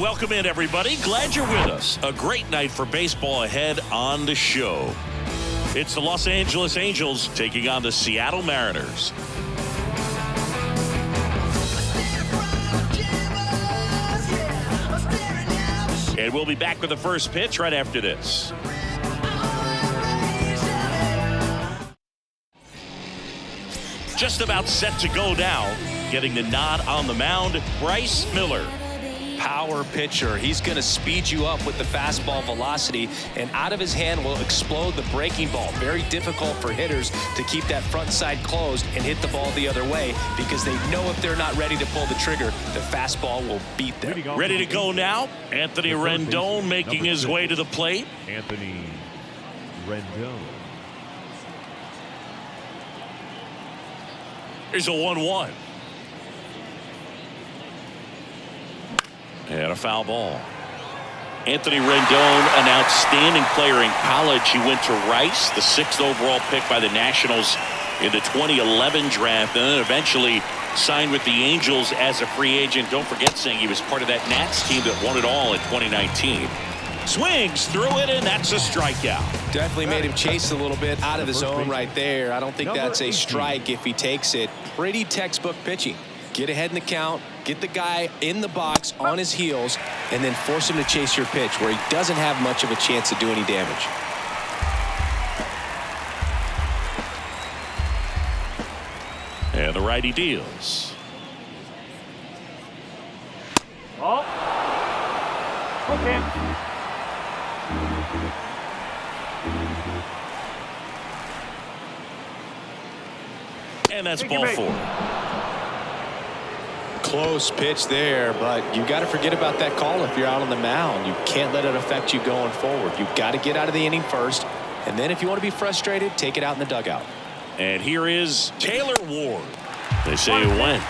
welcome in, everybody. Glad you're with us. A great night for baseball ahead on the show. It's the Los Angeles Angels taking on the Seattle Mariners. And we'll be back with the first pitch right after this. Just about set to go now. Getting the nod on the mound, Bryce Miller. Power pitcher. He's going to speed you up with the fastball velocity, and out of his hand will explode the breaking ball. Very difficult for hitters to keep that front side closed and hit the ball the other way, because they know if they're not ready to pull the trigger, the fastball will beat them. Ready to go now. Anthony Rendon making his way to the plate. Anthony Rendon. Here's a 1-1. And a foul ball. Anthony Rendon, an outstanding player in college. He went to Rice, the 6th overall pick by the Nationals in the 2011 draft, and then eventually signed with the Angels as a free agent. Don't forget, saying he was part of that Nats team that won it all in 2019. Swings through it, and that's a strikeout. Definitely made him chase a little bit out of the zone right there. I don't think that's a strike if he takes it. Pretty textbook pitching. Get ahead in the count, get the guy in the box on his heels, and then force him to chase your pitch where he doesn't have much of a chance to do any damage. And the righty deals. Oh. Okay. And that's ball 4. Close pitch there, but you got to forget about that call if you're out on the mound. You can't let it affect you going forward. You've got to get out of the inning first, and then if you want to be frustrated, take it out in the dugout. And here is Taylor Ward. They say you win.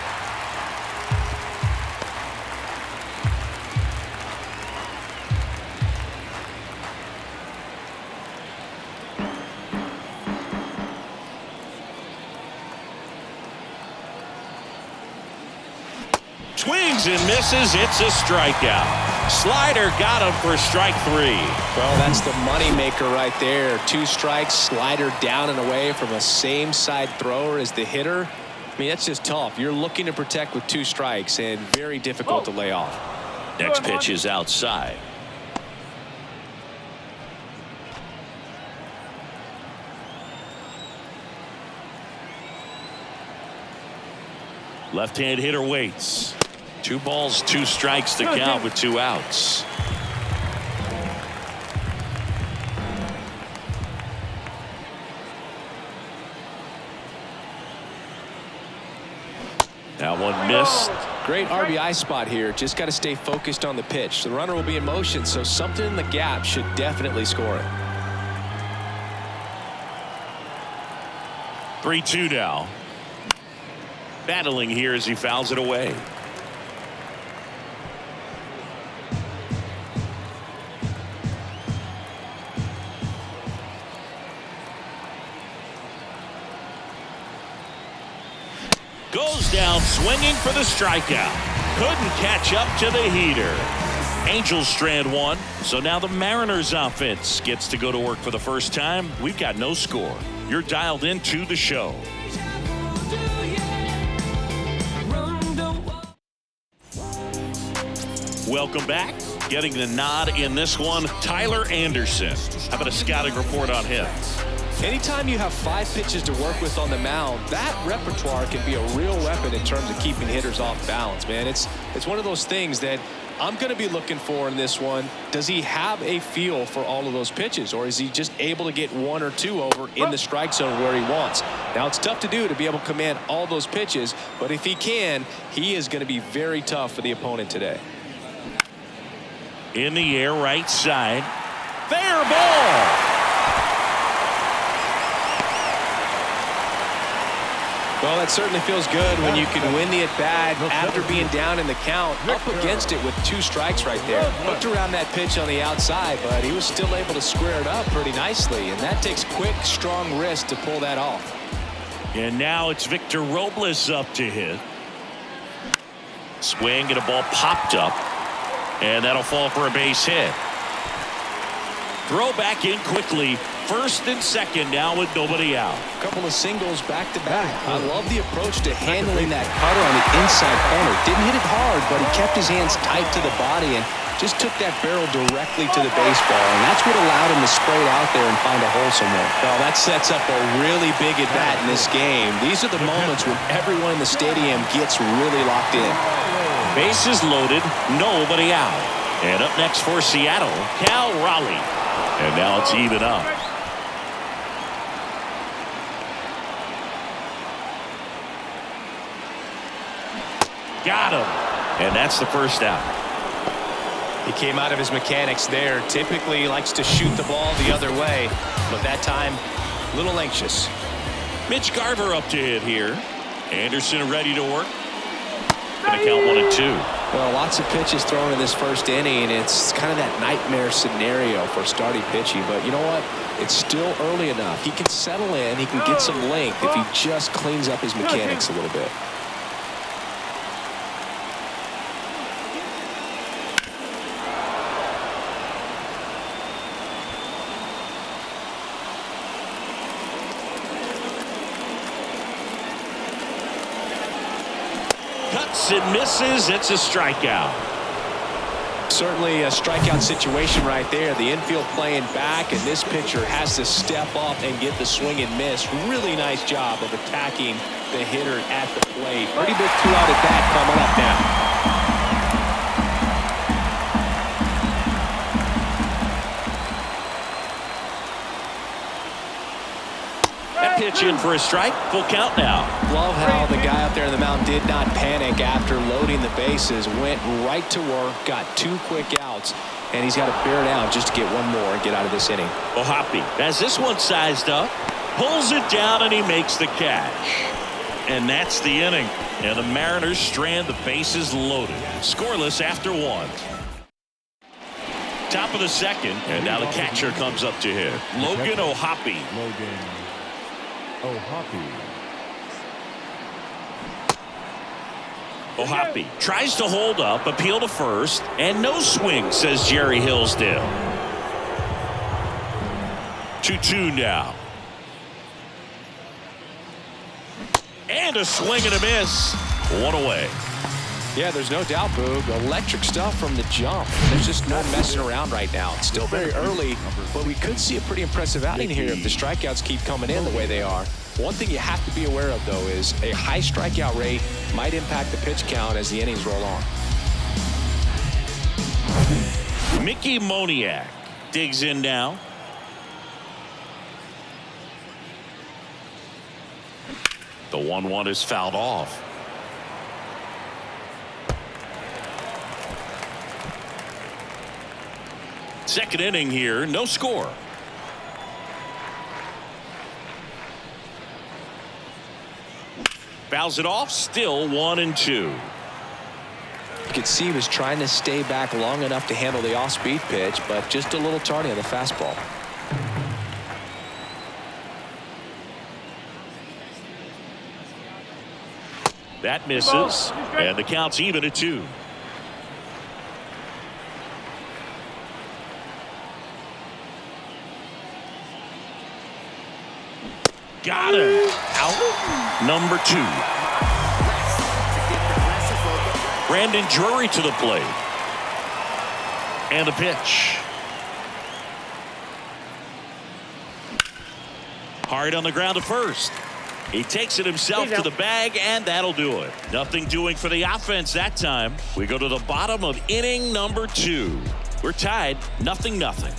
Swings and misses. It's a strikeout. Slider got him for strike 3. Well, that's the money maker right there. 2 strikes, slider down and away from a same side thrower as the hitter. I mean, that's just tough. You're looking to protect with 2 strikes, and very difficult to lay off. Next pitch is outside. Left-hand hitter waits. 2 balls, 2 strikes to count with 2 outs. That one missed. Great RBI spot here. Just got to stay focused on the pitch. The runner will be in motion, so something in the gap should definitely score it. 3-2 now. Battling here as he fouls it away. Goes down swinging for the strikeout. Couldn't catch up to the heater. Angels strand 1. So now the Mariners offense gets to go to work for the first time. We've got no score. You're dialed into the show. Welcome back. Getting the nod in this one, Tyler Anderson. How about a scouting report on him? Anytime you have 5 pitches to work with on the mound, that repertoire can be a real weapon in terms of keeping hitters off balance, man. It's one of those things that I'm going to be looking for in this one. Does he have a feel for all of those pitches, or is he just able to get 1 or 2 over in the strike zone where he wants? Now, it's tough to do to be able to command all those pitches, but if he can, he is going to be very tough for the opponent today. In the air, right side. Fair ball. Well, that certainly feels good when you can win the at-bat after being down in the count, up against it with 2 strikes right there. Looked around that pitch on the outside, but he was still able to square it up pretty nicely, and that takes quick, strong wrist to pull that off. And now it's Victor Robles up to hit. Swing and a ball popped up. And that'll fall for a base hit. Throw back in quickly. First and second now with nobody out. A couple of singles back to back. I love the approach to handling that cutter on the inside corner. Didn't hit it hard, but he kept his hands tight to the body and just took that barrel directly to the baseball. And that's what allowed him to spray it out there and find a hole somewhere. Well, that sets up a really big at bat in this game. These are the moments when everyone in the stadium gets really locked in. Bases loaded, nobody out. And up next for Seattle, Cal Raleigh. And now it's even up. Got him. And that's the first out. He came out of his mechanics there. Typically he likes to shoot the ball the other way, but that time a little anxious. Mitch Garver up to hit here. Anderson ready to work. Gonna count 1-2. Well, lots of pitches thrown in this first inning. It's kind of that nightmare scenario for starting pitching, but you know what? It's still early enough. He can settle in. He can get some length if he just cleans up his mechanics a little bit. Cuts and misses. It's a strikeout. Certainly a strikeout situation right there. The infield playing back, and this pitcher has to step up and get the swing and miss. Really nice job of attacking the hitter at the plate. Pretty big two-out at bat coming up now. Pitch in for a strike. Full count now. Love how the guy out there in the mound did not panic after loading the bases. Went right to work. Got 2 quick outs. And he's got to bear down just to get one more and get out of this inning. Ohapi has this one sized up. Pulls it down and he makes the catch. And that's the inning. And the Mariners strand the bases loaded. Scoreless after 1. Top of the second. And now the catcher comes up to hit. Logan Ohapi. Ohapi tries to hold up, appeal to first, and no swing, says Jerry Hillsdale. 2-2 now. And a swing and a miss. 1 away. Yeah, there's no doubt, Boog. Electric stuff from the jump. There's just no messing around right now. It's still very early, but we could see a pretty impressive outing here if the strikeouts keep coming in the way they are. One thing you have to be aware of, though, is a high strikeout rate might impact the pitch count as the innings roll on. Mickey Moniak digs in now. The 1-1 is fouled off. Second inning here, no score. Fouls it off, still 1-2. You could see he was trying to stay back long enough to handle the off-speed pitch, but just a little tardy on the fastball. That misses, and the count's even at 2. Got him. Out. Number 2. Brandon Drury to the plate. And a pitch. Hard on the ground to first. He takes it himself to the bag, and that'll do it. Nothing doing for the offense that time. We go to the bottom of inning number 2. We're tied 0-0.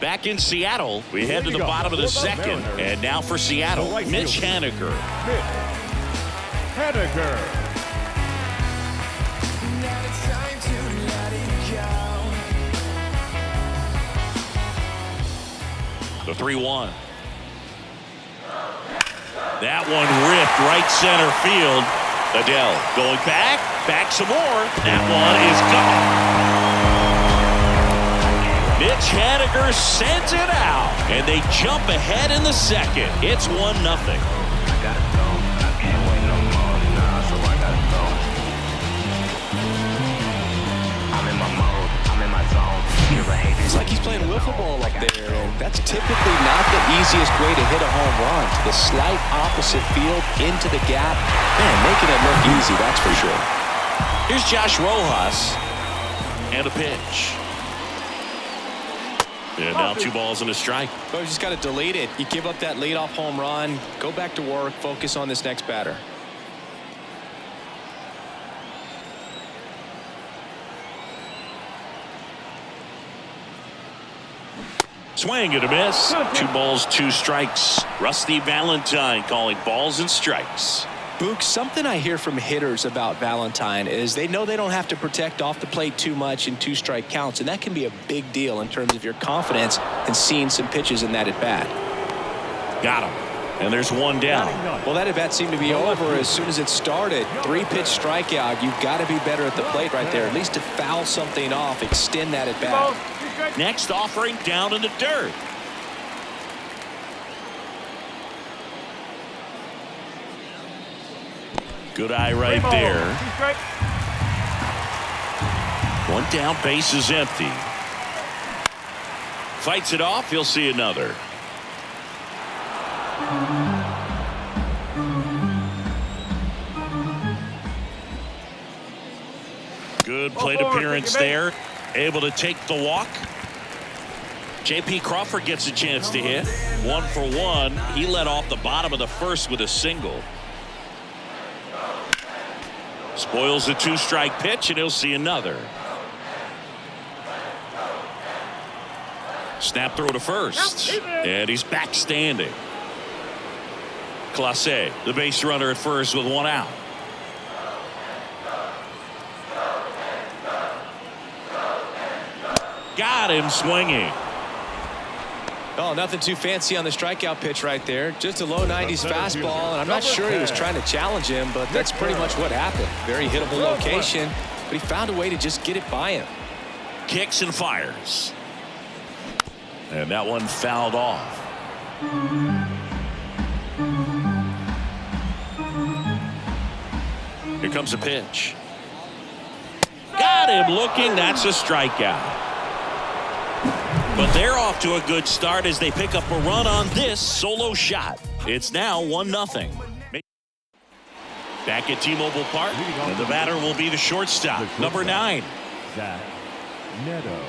Back in Seattle, we head to the bottom of the second. And now for Seattle, Mitch Haniger. The 3-1. That one ripped right center field. Adele going back some more. That one is gone. Mitch Haniger sends it out, and they jump ahead in the second. It's 1-0. It's like he's playing wiffle ball up there, and that's typically not the easiest way to hit a home run. To the slight opposite field, into the gap. Man, making it look easy, that's for sure. Here's Josh Rojas. And a pitch. And now 2 balls and a strike. So you just got to delete it. You give up that leadoff home run, go back to work, focus on this next batter. Swing and a miss. 2 balls, 2 strikes. Rusty Valentine calling balls and strikes. Book, something I hear from hitters about Valentine is they know they don't have to protect off the plate too much in 2-strike counts, and that can be a big deal in terms of your confidence in seeing some pitches in that at-bat. Got him. And there's 1 down. Well, that at-bat seemed to be over as soon as it started. 3-pitch strikeout. You've got to be better at the plate right there, at least to foul something off, extend that at-bat. Next offering down in the dirt. Good eye right there. 1 down, base is empty. Fights it off, he'll see another. Good plate appearance there. Able to take the walk. J.P. Crawford gets a chance to hit. 1 for 1. He led off the bottom of the first with a single. Spoils the 2-strike pitch, and he'll see another. Snap throw to first. And he's back standing. Clase, the base runner at first with 1 out. Got him swinging. Oh, nothing too fancy on the strikeout pitch right there. Just a low 90s fastball, and I'm not sure he was trying to challenge him, but that's pretty much what happened. Very hittable location, but he found a way to just get it by him. Kicks and fires. And that one fouled off. Here comes a pitch. Got him looking. That's a strikeout. But they're off to a good start as they pick up a run on this solo shot. It's now 1-0. Back at T-Mobile Park, and the batter will be the shortstop, number 9. Zach Neto.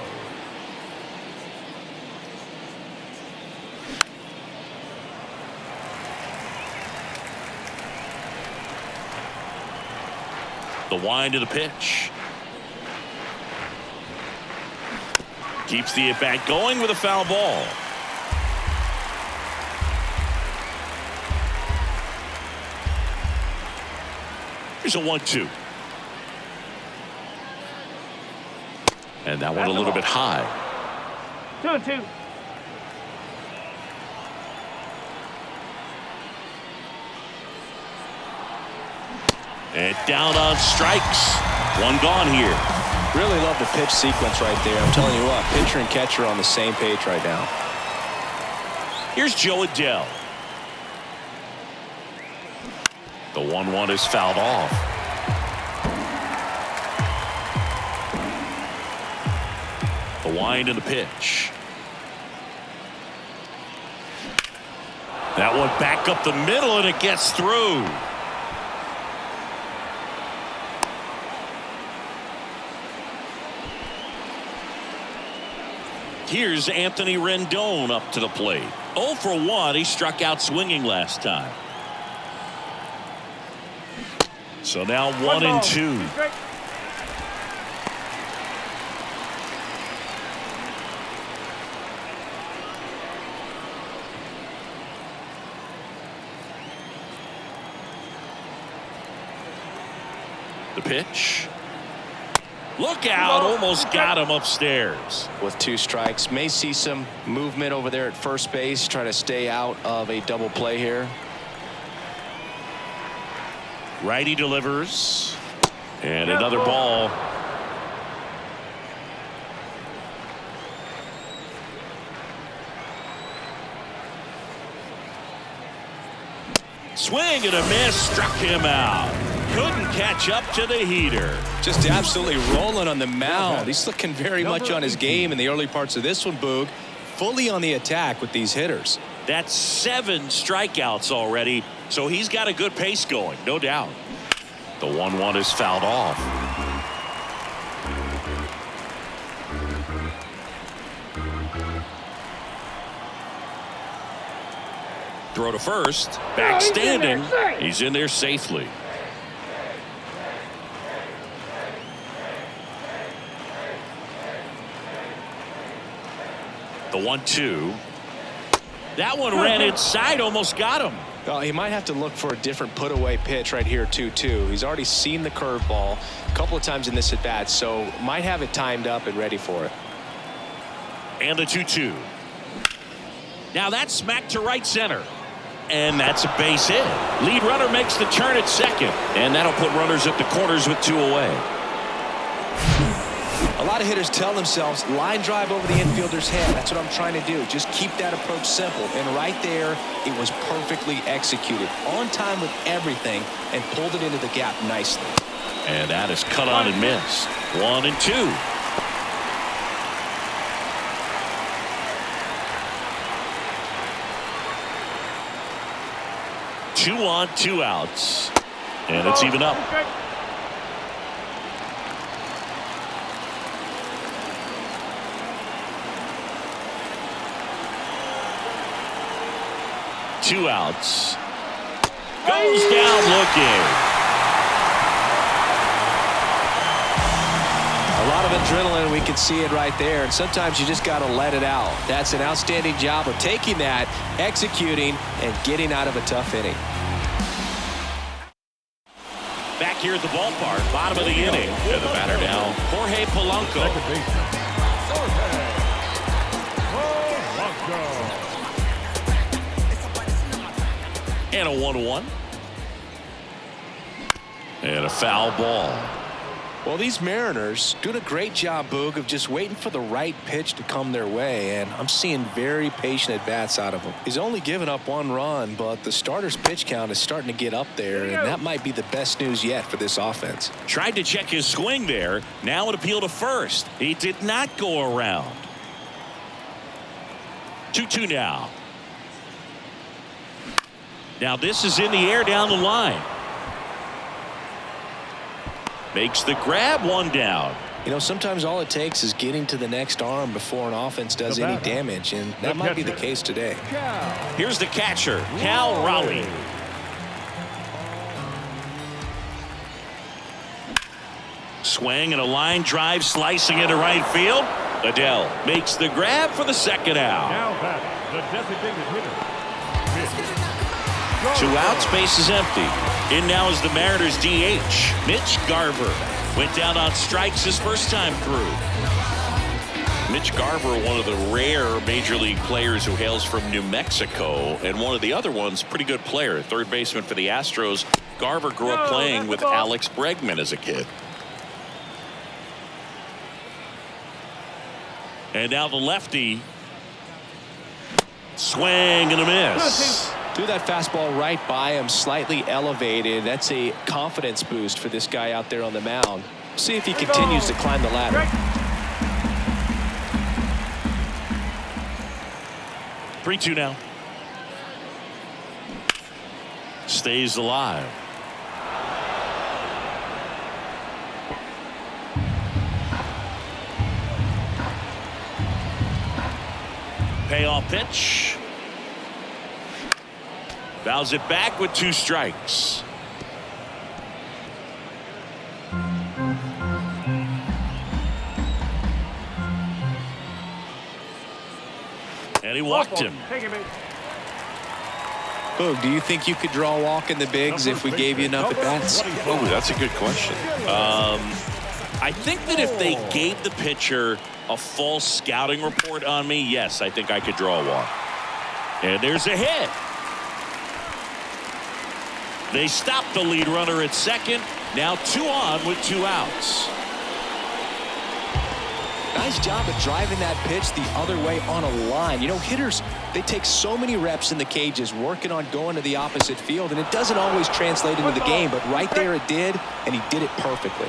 The wind of the pitch. Keeps the at-bat going with a foul ball. Here's a 1-2. And that one a little bit high. 2-2. And down on strikes. 1 gone here. Really love the pitch sequence right there. I'm telling you what, pitcher and catcher are on the same page right now. Here's Joe Adell. The 1-1 is fouled off. The wind and the pitch. That one back up the middle, and it gets through. Here's Anthony Rendon up to the plate. 0 for 1. He struck out swinging last time. So now 1-2. The pitch. Look out, almost got him upstairs. With 2 strikes, may see some movement over there at first base, try to stay out of a double play here. Righty delivers. And another ball. Swing and a miss, struck him out. couldn't catch up to the heater. Just absolutely rolling on the mound. He's looking very much on his game in the early parts of this one, Boog. Fully on the attack with these hitters. That's 7 strikeouts already, so he's got a good pace going, no doubt. The 1-1 is fouled off. Throw to first. Back standing. He's in there safely. The 1-2. That one ran inside, almost got him. Oh, he might have to look for a different put-away pitch right here, 2-2. He's already seen the curveball a couple of times in this at-bat, so might have it timed up and ready for it. And the 2-2. Now that's smacked to right center. And that's a base hit. Lead runner makes the turn at second. And that'll put runners at the corners with 2 away. A lot of hitters tell themselves line drive over the infielder's head. That's what I'm trying to do. Just keep that approach simple. And right there, it was perfectly executed. On time with everything and pulled it into the gap nicely. And that is cut on and missed. 1-2. Two on, 2 outs. And it's even up. Two outs. Goes down looking. A lot of adrenaline. We can see it right there. And sometimes you just got to let it out. That's an outstanding job of taking that, executing, and getting out of a tough inning. Back here at the ballpark, bottom of the inning. And the batter now, Jorge Polanco. And a 1-1. And a foul ball. Well, these Mariners doing a great job, Boog, of just waiting for the right pitch to come their way, and I'm seeing very patient at-bats out of him. He's only given up 1 run, but the starter's pitch count is starting to get up there, and that might be the best news yet for this offense. Tried to check his swing there. Now an appeal to first. He did not go around. 2-2 now. Now this is in the air down the line. Makes the grab, 1 down. You know, sometimes all it takes is getting to the next arm before an offense does any damage, and that might be the case today. Here's the catcher, Cal Raleigh. Swing and a line drive slicing into right field. Adele makes the grab for the second out. Now batting, the designated hitter. 2 outs, base is empty. In now is the Mariners DH, Mitch Garver. Went down on strikes his first time through. Mitch Garver, one of the rare major league players who hails from New Mexico, and one of the other ones, pretty good player, third baseman for the Astros. Garver grew up playing with Alex Bregman as a kid. And now the lefty. Swing and a miss. Threw that fastball right by him, slightly elevated. That's a confidence boost for this guy out there on the mound. See if he continues to climb the ladder. Three, 2 now. Stays alive. Payoff pitch. Fouls it back with 2 strikes. And he walked him. Boog, do you think you could draw a walk in the bigs if we gave you enough at bats? Oh, that's a good question. I think that if they gave the pitcher a false scouting report on me, yes, I think I could draw a walk. And there's a hit. They stopped the lead runner at second. Now 2 on with 2 outs. Nice job of driving that pitch the other way on a line. You know, hitters, they take so many reps in the cages working on going to the opposite field, and it doesn't always translate into the game, but right there it did, and he did it perfectly.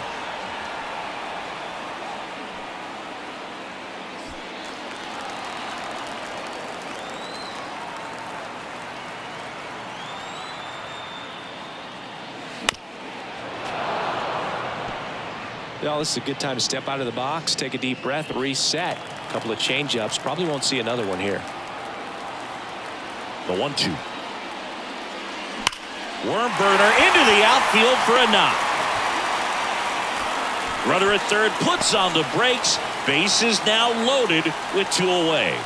Well, this is a good time to step out of the box, take a deep breath, reset. A couple of change-ups. Probably won't see another one here. The 1-2. Worm burner into the outfield for a knock. Runner at third puts on the brakes. Bases now loaded with 2 away.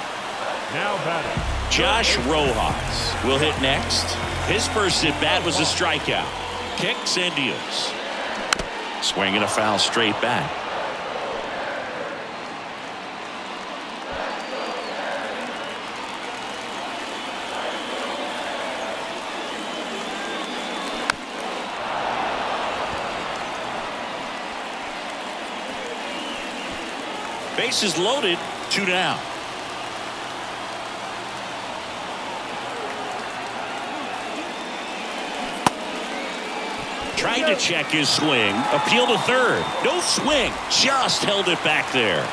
Now batting, Josh Rojas will hit next. His first at bat was a strikeout. Kicks and deals. Swinging a foul straight back. Bases loaded, 2 down. Tried to check his swing. Appeal to third. No swing. Just held it back there.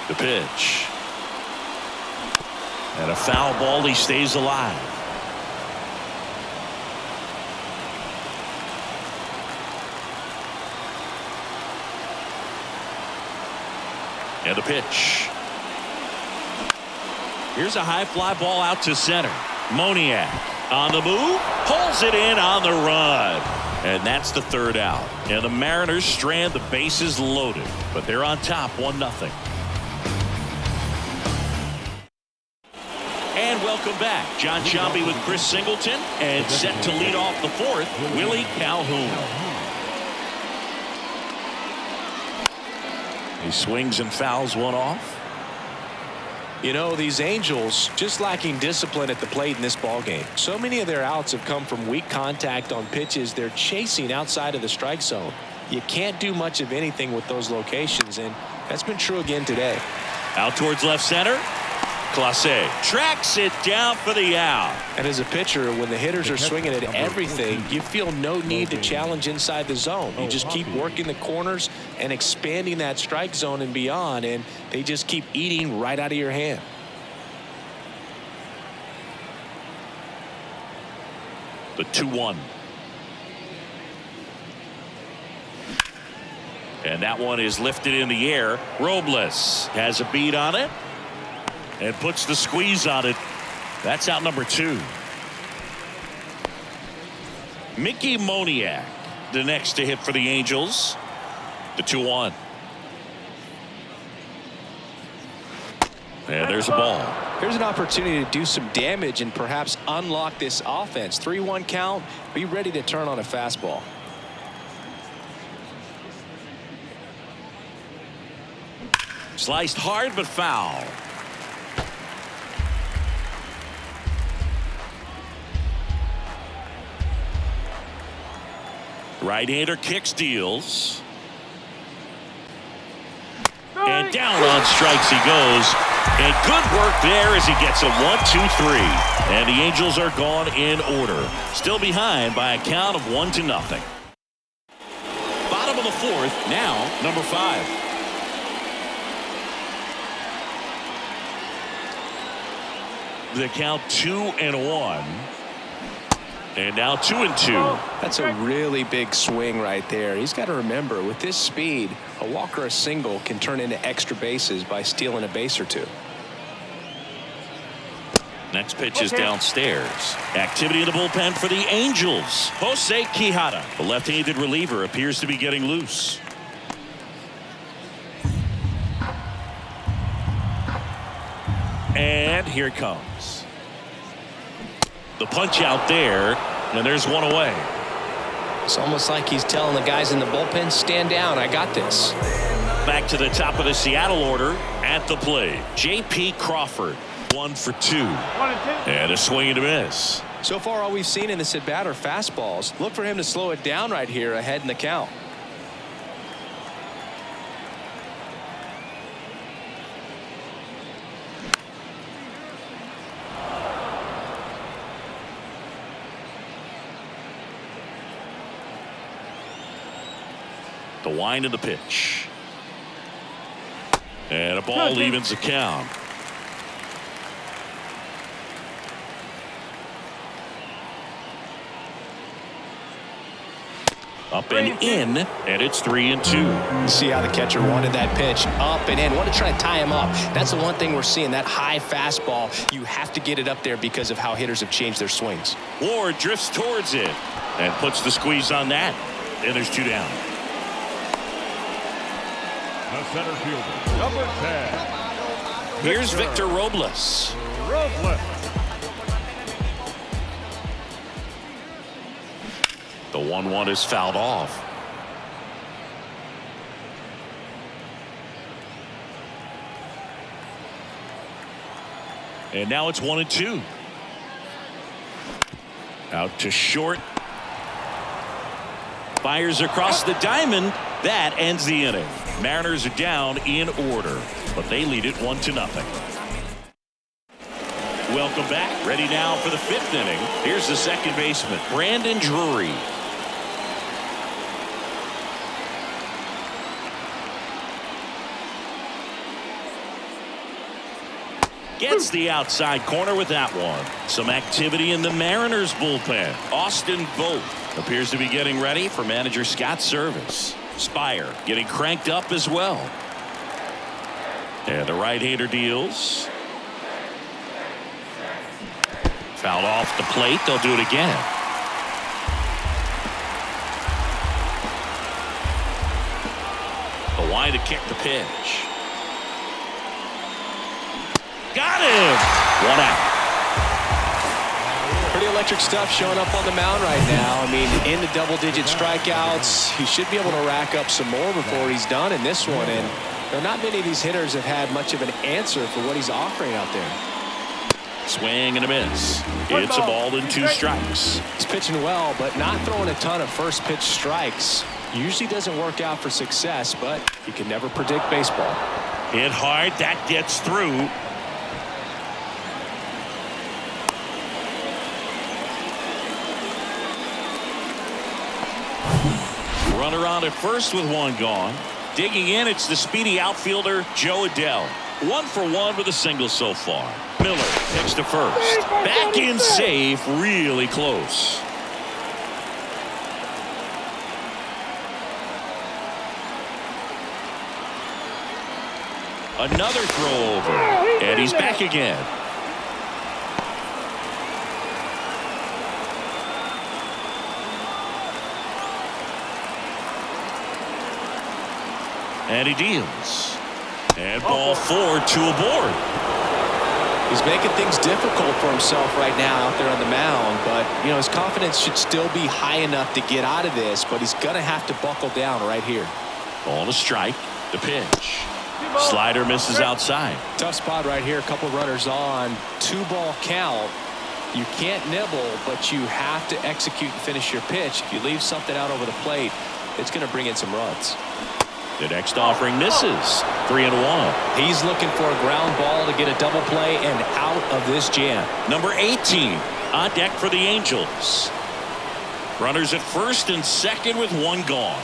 The pitch. And a foul ball. He stays alive. And the pitch. Here's a high fly ball out to center. Moniak on the move. Pulls it in on the run. And that's the 3rd out. And the Mariners strand the bases loaded. But they're on top 1-0. And welcome back. John Sciambi with Chris Singleton. And set to lead off the 4th, Willie Calhoun. He swings and fouls one off. You know, these Angels just lacking discipline at the plate in this ballgame. So many of their outs have come from weak contact on pitches they're chasing outside of the strike zone. You can't do much of anything with those locations, and that's been true again today. Out towards left center. Clase tracks it down for the out. And as a pitcher, when the hitters are swinging at everything, you feel no need to challenge inside the zone. You just keep working the corners and expanding that strike zone and beyond, and they just keep eating right out of your hand. The 2-1. And that one is lifted in the air. Robles has a beat on it. And puts the squeeze on it. That's out number 2. Mickey Moniak, the next to hit for the Angels. The 2-1. And there's a ball. Here's an opportunity to do some damage and perhaps unlock this offense. 3-1 count. Be ready to turn on a fastball. Sliced hard but foul. Right-hander kicks, deals. And down on strikes he goes. And good work there as he gets a 1-2-3. And the Angels are gone in order. Still behind by a count of 1-0. Bottom of the 4th, now number 5. The count 2-1. And now 2-2. That's a really big swing right there. He's got to remember, with this speed, a walk or a single can turn into extra bases by stealing a base or 2. Next pitch is downstairs. Activity in the bullpen for the Angels. Jose Quijada, the left-handed reliever, appears to be getting loose. And here it comes. The punch out there, and there's one away. It's almost like he's telling the guys in the bullpen, stand down, I got this. Back to the top of the Seattle order at the plate. J.P. Crawford, 1 for 2. 1 and 2. And a swing and a miss. So far, all we've seen in this at-bat are fastballs. Look for him to slow it down right here ahead in the count. The wind of the pitch. And a ball evens the count. Up and in, and it's 3-2. See how the catcher wanted that pitch up and in. Want to try to tie him up. That's the one thing we're seeing, that high fastball. You have to get it up there because of how hitters have changed their swings. Ward drifts towards it and puts the squeeze on that. And there's 2 down. The center fielder, number 10. Here's Victor Robles. The 1-1 is fouled off. And now it's 1-2. Out to short. Fires across the diamond. That ends the inning. Mariners are down in order, but they lead it 1-0. Welcome back. Ready now for the 5th inning. Here's the second baseman, Brandon Drury. Gets the outside corner with that one. Some activity in the Mariners bullpen. Austin Vogt appears to be getting ready for manager Scott's service. Spire getting cranked up as well. And the right-hander deals. Fouled off the plate. They'll do it again. The wide to kick the pitch. Got him. 1 out. Pretty electric stuff showing up on the mound right now. I mean, in the double-digit strikeouts, he should be able to rack up some more before he's done in this one. And there are not many of these hitters have had much of an answer for what he's offering out there. Swing and a miss. It's a ball and 2 strikes. He's pitching well, but not throwing a ton of first pitch strikes. Usually doesn't work out for success, but you can never predict baseball. Hit hard. That gets through. Runner on at first with 1 gone. Digging in, it's the speedy outfielder Joe Adell. 1 for 1 with a single so far. Miller picks to first. Back in safe, really close. Another throw over, and he's back again. And he deals. And ball 4, 2 aboard. He's making things difficult for himself right now out there on the mound, but you know his confidence should still be high enough to get out of this, but he's gonna have to buckle down right here. Ball to strike. The pitch. Slider misses outside. Tough spot right here. A couple runners on. 2-ball count. You can't nibble, but you have to execute and finish your pitch. If you leave something out over the plate, it's going to bring in some runs. The next offering misses. 3-1. He's looking for a ground ball to get a double play and out of this jam. Number 18 on deck for the Angels. Runners at first and second with 1 gone.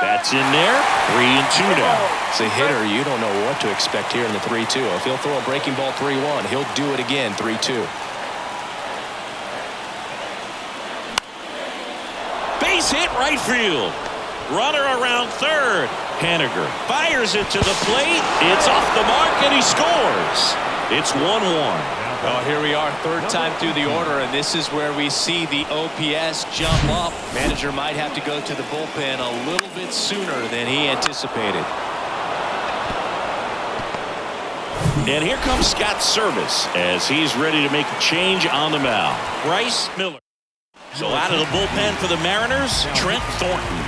That's in there. 3-2 now. As a hitter, you don't know what to expect here in the 3-2. If he'll throw a breaking ball 3-1, he'll do it again 3-2. Base hit right field. Runner around third. Haniger fires it to the plate. It's off the mark and he scores. It's 1-1. Well, here we are, third time through the order, and this is where we see the OPS jump up. Manager might have to go to the bullpen a little bit sooner than he anticipated. And here comes Scott Service as he's ready to make a change on the mound. Bryce Miller. So out of the bullpen for the Mariners, Trent Thornton.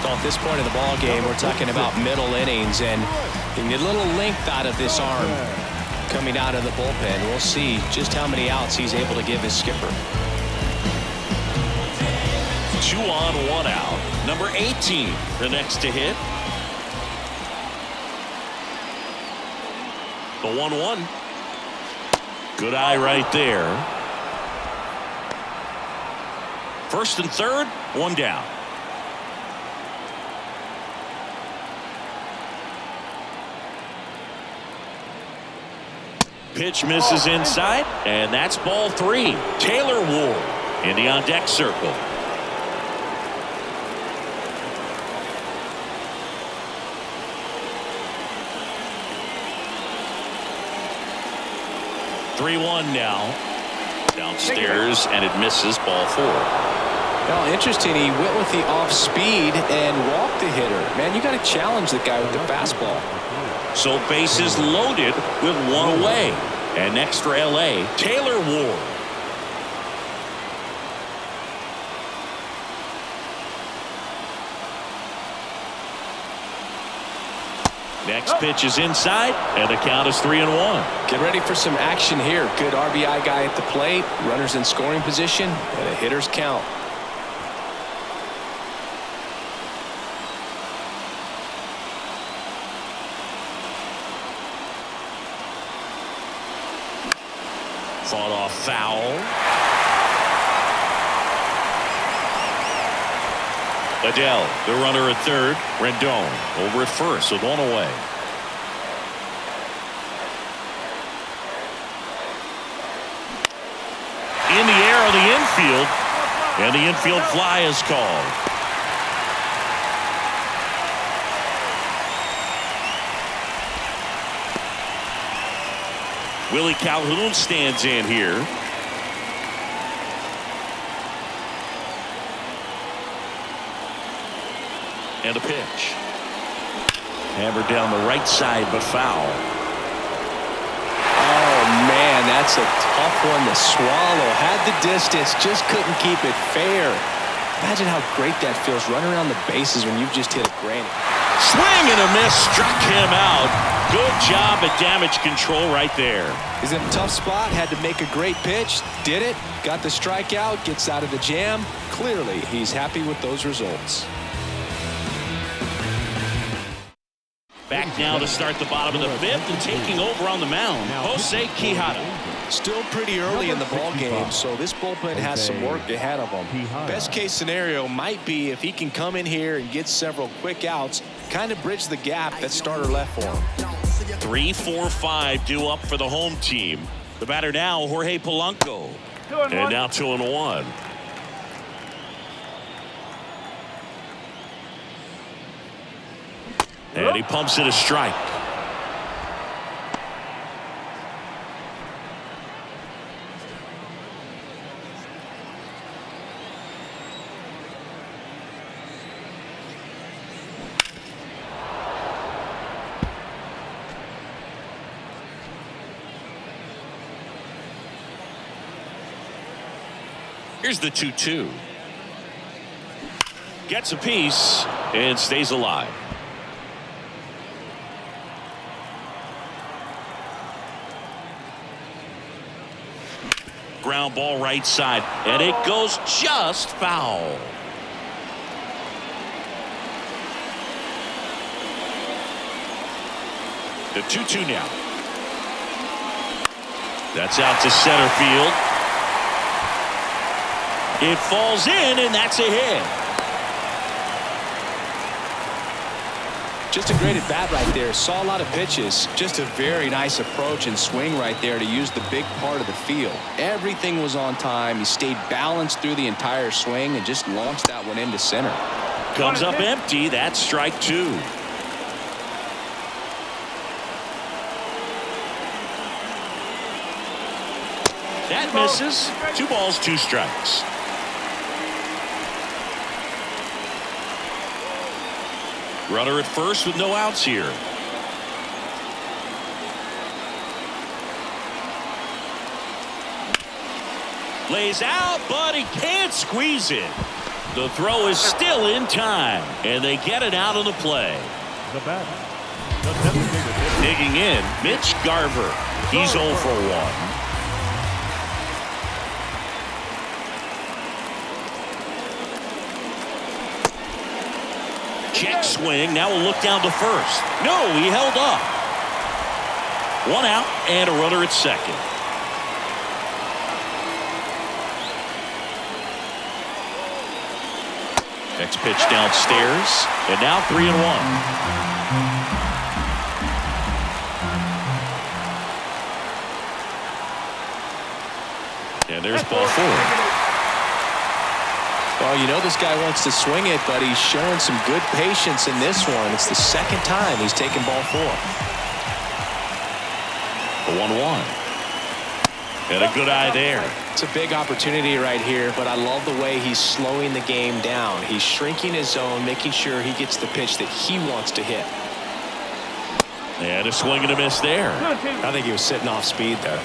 So at this point of the ball game, we're talking about middle innings, and you can get a little length out of this arm coming out of the bullpen. We'll see just how many outs he's able to give his skipper. 2 on, 1 out. Number 18, the next to hit. The 1-1. Good eye right there. First and third, 1 down. Pitch misses inside, and that's ball 3. Taylor Ward in the on-deck circle. (3-1) now. Downstairs, and it misses ball 4. Well, interesting. He went with the off speed and walked the hitter. Man, you got to challenge the guy with the fastball. So bases loaded with 1 away. And next for LA, Taylor Ward. Next pitch is inside, and the count is 3-1. Get ready for some action here. Good RBI guy at the plate, runners in scoring position, and a hitter's count. Fought off foul. Adele, the runner at third. Rendon over at first with 1 away. In the air of the infield, and the infield fly is called. Willie Calhoun stands in here. And a pitch. Hammered down the right side, but foul. Oh, man, that's a tough one to swallow. Had the distance, just couldn't keep it fair. Imagine how great that feels, running around the bases when you've just hit a granny. Swing and a miss, struck him out. Good job at damage control right there. He's in a tough spot, had to make a great pitch, did it, got the strikeout, gets out of the jam. Clearly, he's happy with those results. Back now to start the bottom of the 5th, and taking over on the mound, Jose Quijada. Still pretty early in the ball game, so this bullpen has some work ahead of him. Best case scenario might be if he can come in here and get several quick outs, kind of bridge the gap that starter left for him. 3, 4, 5 due up for the home team. The batter now, Jorge Polanco. And now 2-1. And he pumps it a strike. Here's the 2-2. Gets a piece and stays alive. Ground ball right side, and it goes just foul. The 2-2 now. That's out to center field. It falls in, and that's a hit. Just a great at bat right there. Saw a lot of pitches. Just a very nice approach and swing right there to use the big part of the field. Everything was on time. He stayed balanced through the entire swing and just launched that one into center. Comes up empty. That's strike 2. That misses. 2 balls, 2 strikes. Runner at first with no outs here. Lays out, but he can't squeeze it. The throw is still in time, and they get it out of the play. The batter, the designated hitter. Digging in, Mitch Garver. He's 0 for 1. Check swing. Now we'll look down to first. No, he held up. 1 out and a runner at second. Next pitch downstairs, and now 3-1. And there's ball 4. Well, you know this guy wants to swing it, but he's showing some good patience in this one. It's the second time he's taken ball 4. The 1-1. And a good eye there. It's a big opportunity right here, but I love the way he's slowing the game down. He's shrinking his zone, making sure he gets the pitch that he wants to hit. And a swing and a miss there. I think he was sitting off speed there.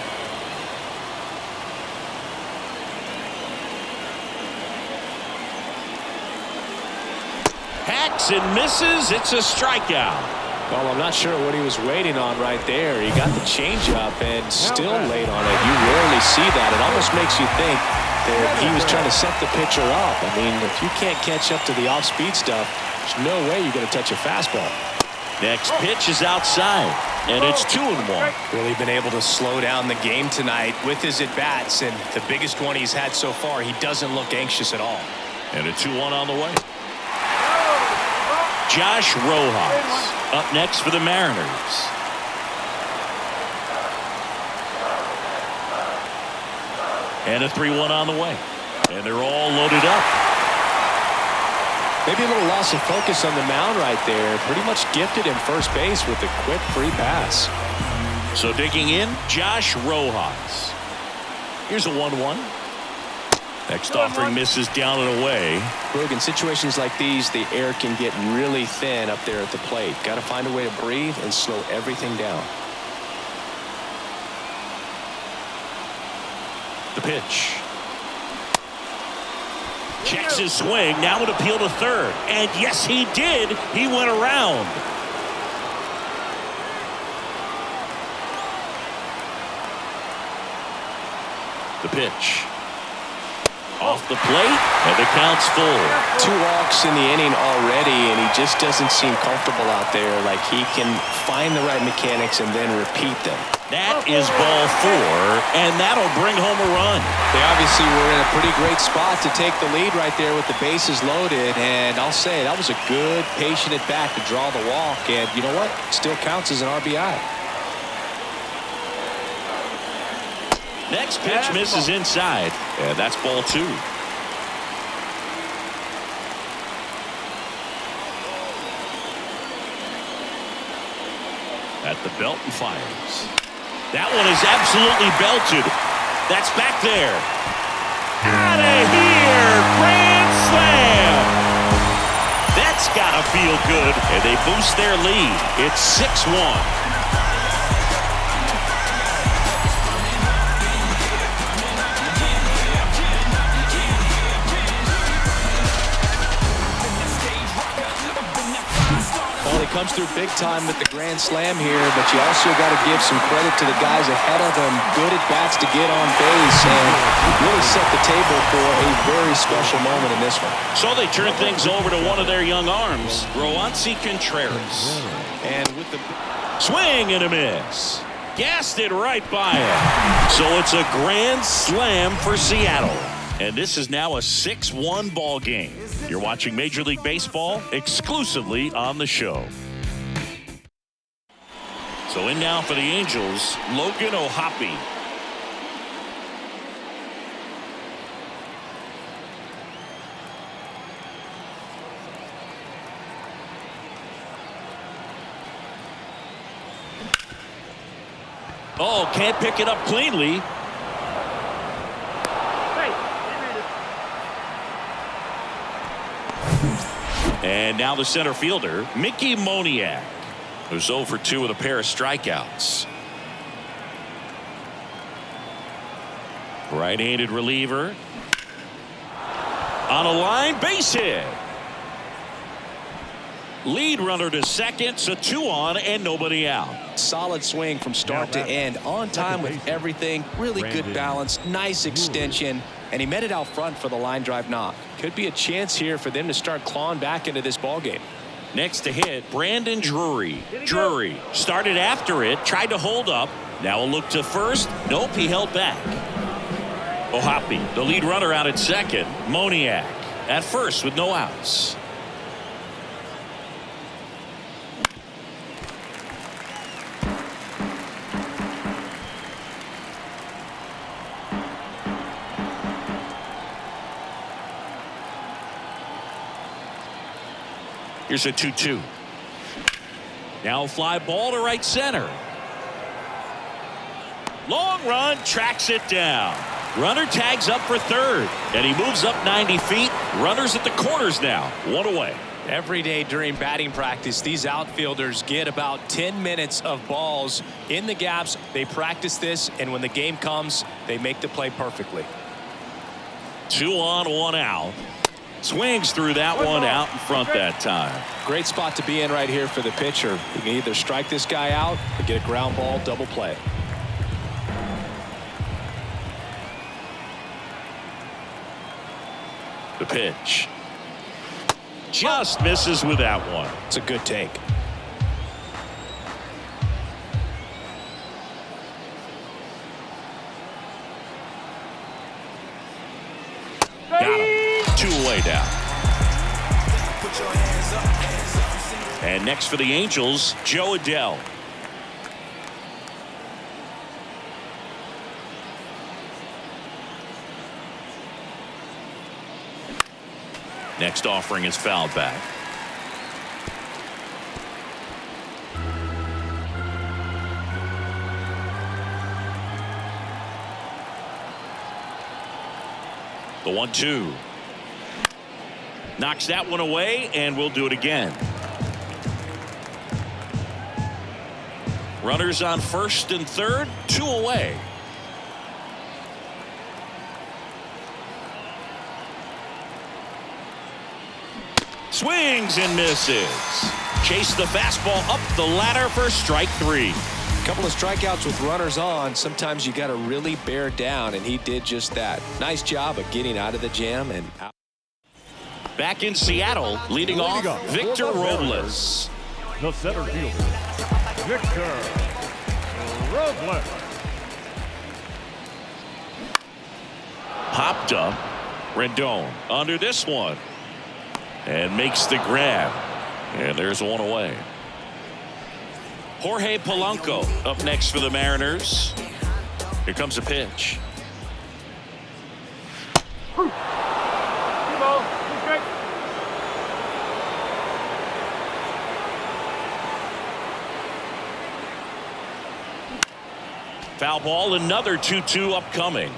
Hacks and misses. It's a strikeout. Well, I'm not sure what he was waiting on right there. He got the changeup and still late on it. You rarely see that. It almost makes you think that he was trying to set the pitcher up. I mean, if you can't catch up to the off-speed stuff, there's no way you're going to touch a fastball. Next pitch is outside, and it's 2-1. Really been able to slow down the game tonight with his at-bats, and the biggest one he's had so far, he doesn't look anxious at all. And a 2-1 on the way. Josh Rojas up next for the Mariners. And a 3-1 on the way. And they're all loaded up. Maybe a little loss of focus on the mound right there. Pretty much gifted in first base with a quick free pass. So digging in, Josh Rojas. Here's a 1-1. Next offering misses down and away. Look, in situations like these, the air can get really thin up there at the plate. Got to find a way to breathe and slow everything down. The pitch. Checks his swing. Now would appeal to third. And yes, he did. He went around. The pitch. Off the plate, and the count's full. 2 walks in the inning already, and he just doesn't seem comfortable out there. Like he can find the right mechanics and then repeat them. That is ball 4, and that'll bring home a run. They obviously were in a pretty great spot to take the lead right there with the bases loaded, and I'll say that was a good, patient at-bat to draw the walk, and you know what? Still counts as an RBI. Next pitch misses inside, and that's ball 2. At the belt and fires. That one is absolutely belted. That's back there. Out of here! Grand slam! That's gotta feel good, and they boost their lead. It's 6-1. Comes through big time with the grand slam here, but you also got to give some credit to the guys ahead of him. Good at bats to get on base and really set the table for a very special moment in this one. So they turn things over to one of their young arms, Roansy Contreras. And with the swing and a miss. Gassed it right by him. So it's a grand slam for Seattle. And this is now a 6-1 ball game. You're watching Major League Baseball exclusively on the show. So in now for the Angels, Logan O'Hoppe. Oh, can't pick it up cleanly. And now the center fielder, Mickey Moniak, who's 0 for 2 with a pair of strikeouts. Right-handed reliever. On a line, base hit. Lead runner to second, so 2 on and nobody out. Solid swing from start to end. On time with everything. Really good balance. Nice extension. And he met it out front for the line drive knock. Could be a chance here for them to start clawing back into this ball game. Next to hit, Brandon Drury. Drury started after it, tried to hold up. Now a look to first. Nope, he held back. Ohapi, the lead runner, out at second. Moniak at first with no outs. Here's a 2-2. Now fly ball to right center. Long run, tracks it down. Runner tags up for third, and he moves up 90 feet. Runners at the corners now. 1 away. Every day during batting practice, these outfielders get about 10 minutes of balls in the gaps. They practice this, and when the game comes, they make the play perfectly. 2 on, 1 out. Swings through that one out in front that time. Great spot to be in right here for the pitcher. You can either strike this guy out or get a ground ball double play. The pitch. Just misses with that one. It's a good take. Got him. 2 away now. And next for the Angels, Joe Adell. Next offering is fouled back. The 1-2. Knocks that one away, and we'll do it again. Runners on first and third, 2 away. Swings and misses. Chase the fastball up the ladder for strike 3. A couple of strikeouts with runners on. Sometimes you got to really bear down, and he did just that. Nice job of getting out of the jam and out. Back in Seattle, leading off, Victor Robles. The center fielder, Victor Robles. Popped up. Rendon under this one. And makes the grab. And there's 1 away. Jorge Polanco up next for the Mariners. Here comes a pitch. Foul ball, another 2-2 upcoming.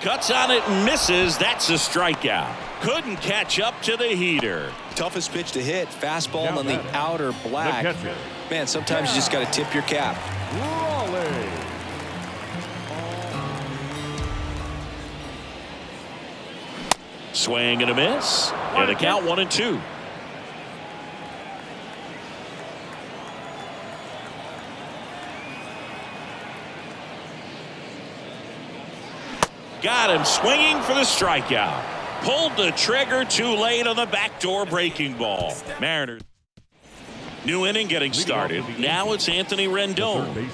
Cuts on it and misses. That's a strikeout. Couldn't catch up to the heater. Toughest pitch to hit. Fastball on the outer black. Man, sometimes you just got to tip your cap. Raleigh. Swing and a miss. And the count 1-2. Got him swinging for the strikeout. Pulled the trigger too late on the backdoor breaking ball. Mariners. New inning getting started. Now it's Anthony Rendon.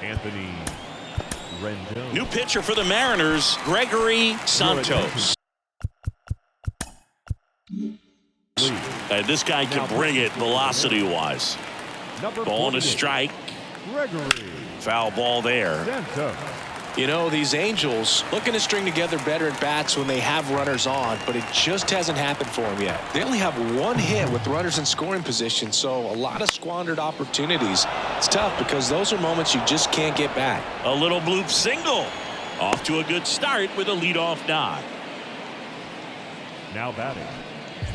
Anthony Rendon. New pitcher for the Mariners, Gregory Santos. And this guy can bring it velocity-wise. Ball on a strike. Gregory. Foul ball there. Santos. You know, these Angels looking to string together better at bats when they have runners on, but it just hasn't happened for them yet. They only have 1 hit with runners in scoring position, so a lot of squandered opportunities. It's tough because those are moments you just can't get back. A little bloop single. Off to a good start with a leadoff knock. Now batting,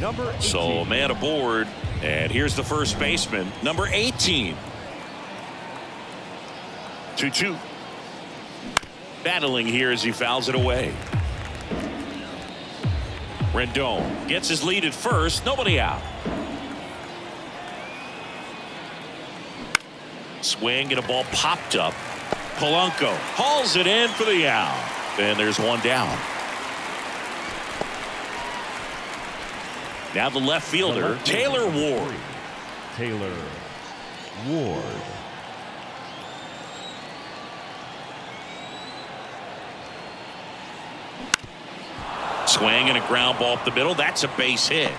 number 18. So a man aboard, and here's the first baseman, number 18. 2-2. Battling here as he fouls it away. Rendon gets his lead at first, nobody out. Swing and a ball popped up. Polanco hauls it in for the out, and there's one down. Now the left fielder, Taylor Ward. Taylor Ward. Swing and a ground ball up the middle. That's a base hit.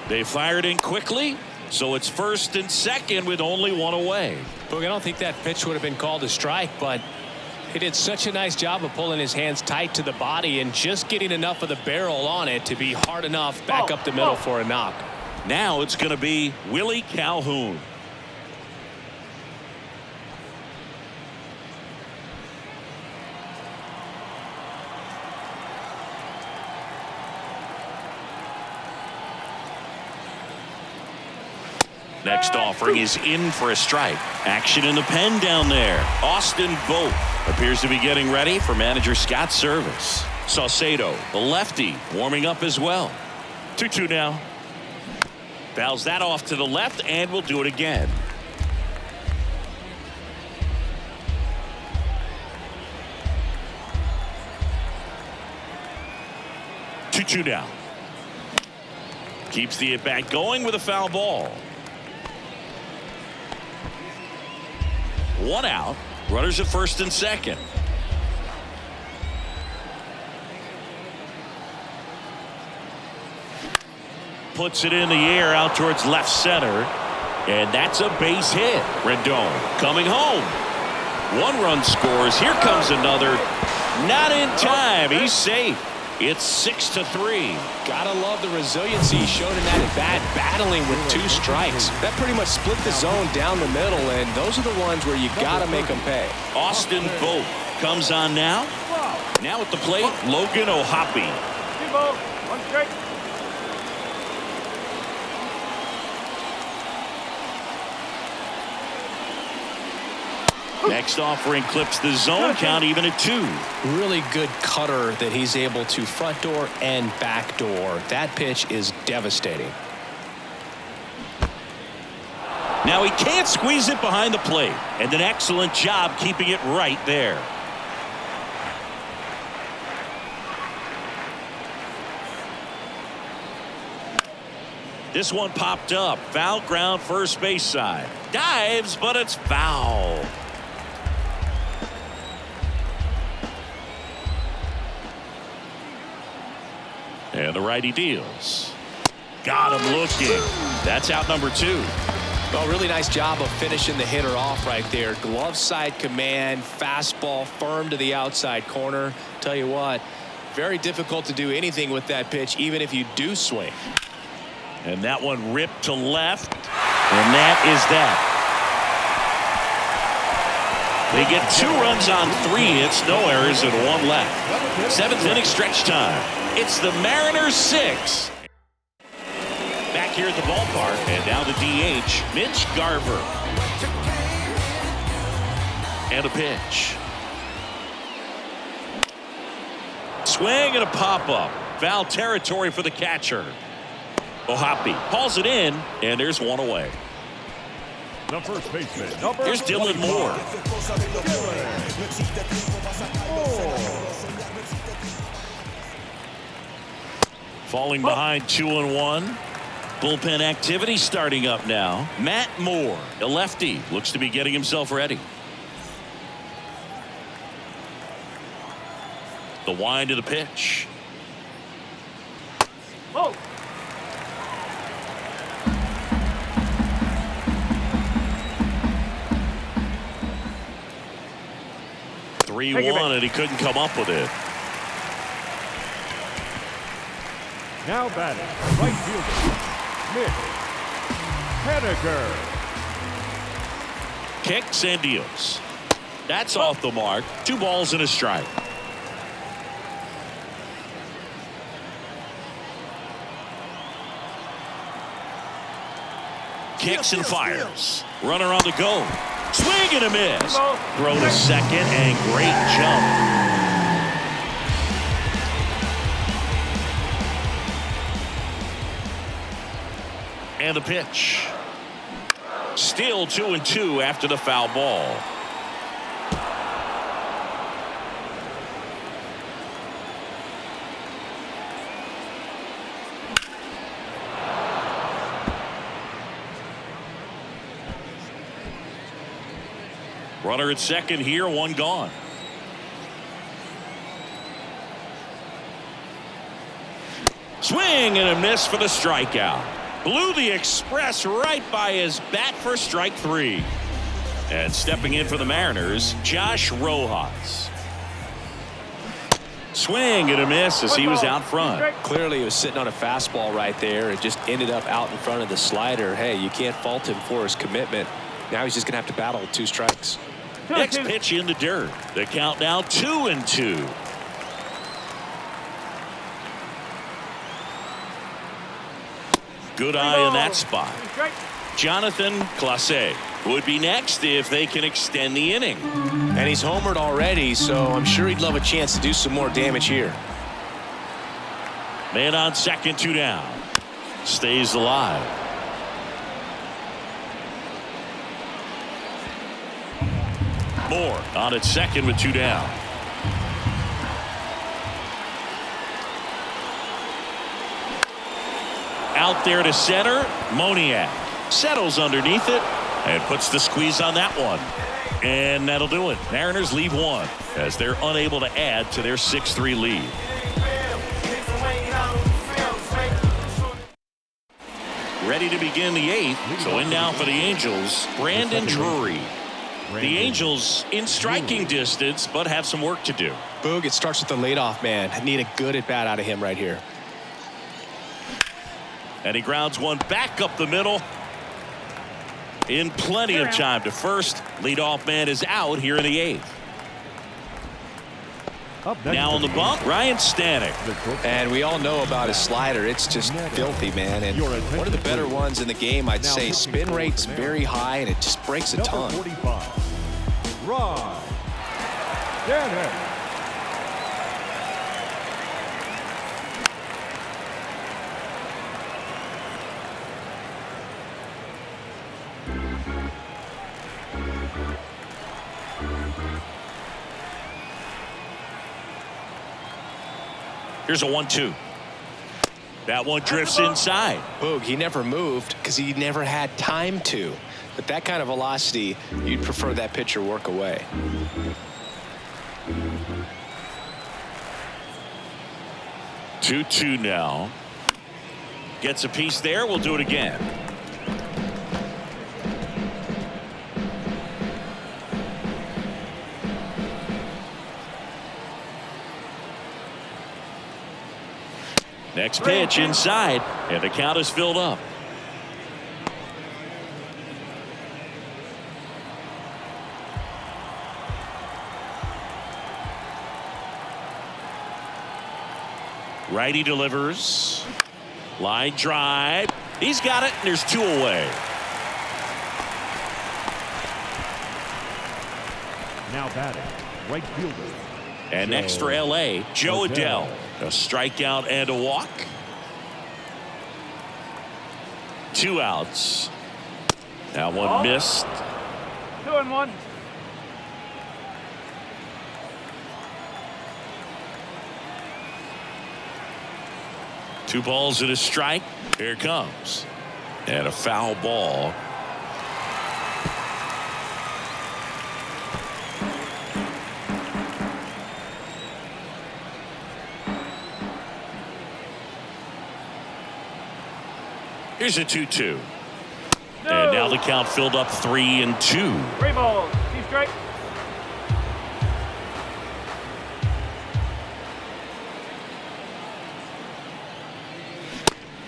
They fired in quickly, so it's first and second with only one away. Look, I don't think that pitch would have been called a strike, but he did such a nice job of pulling his hands tight to the body and just getting enough of the barrel on it to be hard enough back up the middle for a knock. Now it's going to be Willie Calhoun. Next offering is in for a strike. Action in the pen down there. Austin Vogt appears to be getting ready for manager Scott's service. Saucedo, the lefty, warming up as well. 2-2 now. Fouls that off to the left, and we'll do it again. Two now. Keeps the at-bat going with a foul ball. One out. Runners at first and second. Puts it in the air out towards left center. And that's a base hit. Rendon coming home. One run scores. Here comes another. Not in time. He's safe. It's 6-3. Gotta love the resiliency he showed in that at bat, battling with two strikes. That pretty much split the zone down the middle, and those are the ones where you gotta make them pay. Austin Vogt comes on now. Now at the plate, Logan O'Hoppe. 2-0, 1 strike. Next offering clips the zone count even at 2. Really good cutter that he's able to front door and back door. That pitch is devastating. Now he can't squeeze it behind the plate, and an excellent job keeping it right there. This one popped up. Foul ground first base side. Dives, but it's foul. And the righty deals. Got him looking. That's out number 2. Well, really nice job of finishing the hitter off right there. Glove side command, fastball firm to the outside corner. Tell you what, very difficult to do anything with that pitch, even if you do swing. And that one ripped to left. And that is that. They get 2 runs on 3 hits, no errors, and 1 left. 7th inning stretch time. It's the Mariners 6. Back here at the ballpark, and now the DH, Mitch Garver. And a pitch. Swing and a pop-up. Foul territory for the catcher. O'Hoppe hauls it in, and there's one away. The first baseman, Here's Dylan Moore. Falling behind 2-1. Bullpen activity starting up now. Matt Moore, a lefty, looks to be getting himself ready. The wind of the pitch. Oh. 3-1, and he couldn't come up with it. now batting, right fielder, Mitch Haniger. Kicks and deals. That's off the mark. 2 balls and a strike. Kicks and fires. Runner on the go. Swing and a miss. Throw to second and great jump. And the pitch. Still 2-2 after the foul ball. Runner at second here, 1 gone. Swing and a miss for the strikeout. Blew the express right by his bat for strike 3. And stepping in for the Mariners, Josh Rojas. Swing and a miss as he was out front. Clearly he was sitting on a fastball right there. It just ended up out in front of the slider. Hey, you can't fault him for his commitment. Now he's just going to have to battle with 2 strikes. Next pitch in the dirt. The count now 2-2. Good eye in that spot. Jonathan Clase would be next if they can extend the inning. And he's homered already, so I'm sure he'd love a chance to do some more damage here. Man on second, 2 down. Stays alive. Moore on at second with 2 down. Out there to center. Moniak settles underneath it and puts the squeeze on that one. And that'll do it. Mariners leave 1 as they're unable to add to their 6-3 lead. Ready to begin the 8th. So in now for the Angels, Brandon Drury. The Angels in striking distance, but have some work to do. Boog, it starts with the leadoff man. I need a good at bat out of him right here. And he grounds one back up the middle. In plenty of time to first. Leadoff man is out here in the 8th. Now on the bump, Ryan Stanek. And we all know about his slider. It's just filthy, man. And one of the better ones in the game, I'd say. Spin rate's very high, and it just breaks a ton. Ryan Stanek. Here's a 1-2. That one drifts inside. Boog, he never moved because he never had time to. But that kind of velocity, you'd prefer that pitcher work away. Two now. Gets a piece there. We'll do it again. Next pitch inside, and the count is filled up. Righty delivers. Line drive. He's got it, and there's 2 away. Now batting, right fielder. And next for L.A., Joe Adell. A strikeout and a walk. 2 outs. Now one missed. 2-1. Two balls and a strike. Here it comes. And a foul ball. Here's a 2-2. And now the count filled up 3-2. 3 balls. 2 strike.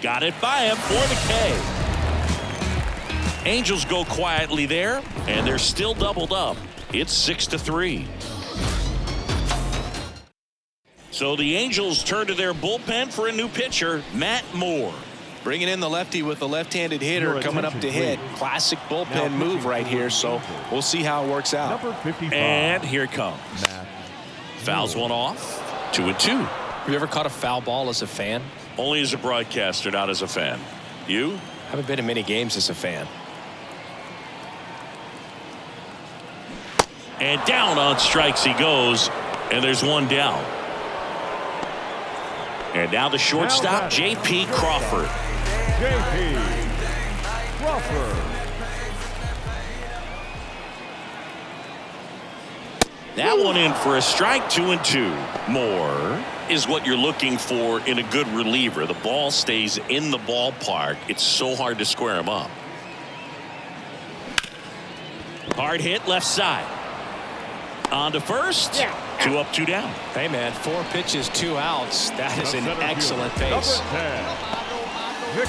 Got it by him for the K. Angels go quietly there, and they're still doubled up. It's 6-3. So the Angels turn to their bullpen for a new pitcher, Matt Moore. Bringing in the lefty with a left-handed hitter coming up to hit. Classic bullpen move right here, so we'll see how it works out. Number 55. And here it comes. Fouls one off. 2-2. Have you ever caught a foul ball as a fan? Only as a broadcaster, not as a fan. You? Haven't been in many games as a fan. And down on strikes he goes, and there's one down. And now the shortstop, J.P. Crawford. J.P. Crawford. That one in for a strike. 2-2. Moore is what you're looking for in a good reliever. The ball stays in the ballpark. It's so hard to square him up. Hard hit left side. On to first. 2 up, 2 down. Hey, man, 4 pitches, 2 outs. That is an excellent pace.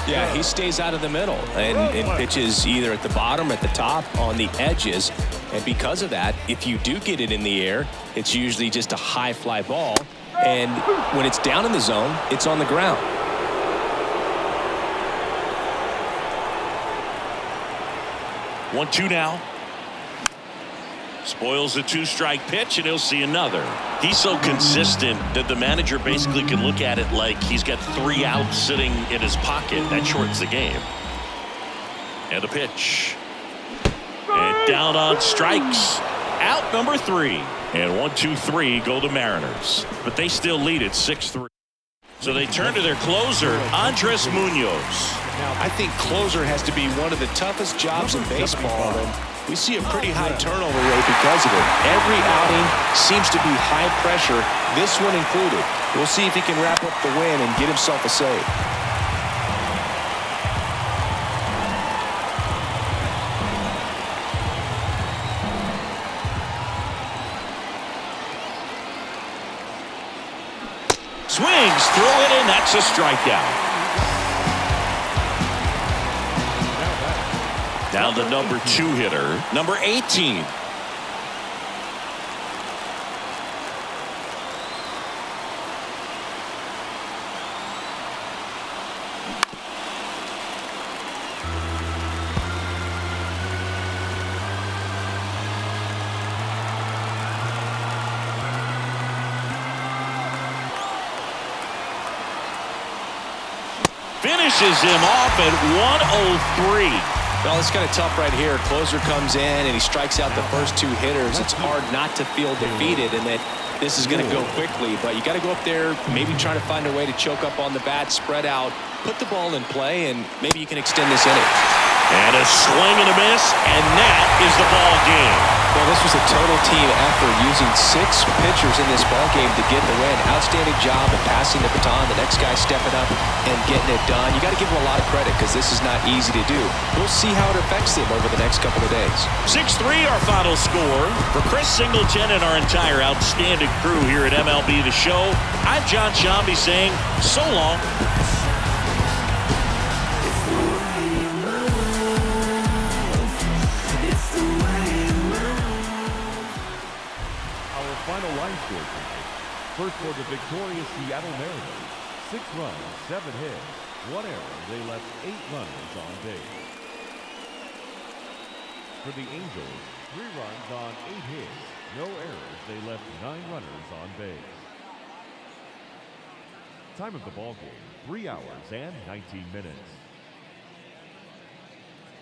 Yeah, he stays out of the middle and pitches either at the bottom or at the top on the edges. And because of that, if you do get it in the air, it's usually just a high fly ball. And when it's down in the zone, it's on the ground. 1-2 now. Spoils the 2-strike pitch, and he'll see another. He's so consistent that the manager basically can look at it like he's got 3 outs sitting in his pocket. That shortens the game. And a pitch. And down on strikes. Out number 3. And 1-2-3 go the Mariners. But they still lead it 6-3. So they turn to their closer, Andres Munoz. I think closer has to be one of the toughest jobs in baseball. And we see a pretty high turnover rate because of it. Every outing seems to be high pressure, this one included. We'll see if he can wrap up the win and get himself a save. Swings through it, and that's a strikeout. Now the number 2 hitter, number 18. Finishes him off at 103. Well, it's kind of tough right here. Closer comes in and he strikes out the first 2 hitters. It's hard not to feel defeated and that this is going to go quickly. But you got to go up there, maybe try to find a way to choke up on the bat, spread out, put the ball in play, and maybe you can extend this inning. And a swing and a miss, and that is the ball game. Well, this was a total team effort using 6 pitchers in this ball game to get the win. Outstanding job of passing the baton. The next guy stepping up and getting it done. You got to give him a lot of credit because this is not easy to do. We'll see how it affects him over the next couple of days. 6-3 our final score. For Chris Singleton and our entire outstanding crew here at MLB The Show, I'm John Shambi saying so long. Final line score tonight. First for the victorious Seattle Mariners, 6 runs, 7 hits, 1 error. They left 8 runners on base. For the Angels, 3 runs on 8 hits, no errors. They left 9 runners on base. Time of the ball game, 3 hours and 19 minutes.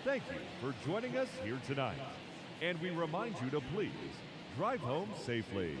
Thank you for joining us here tonight. And we remind you to please drive home safely.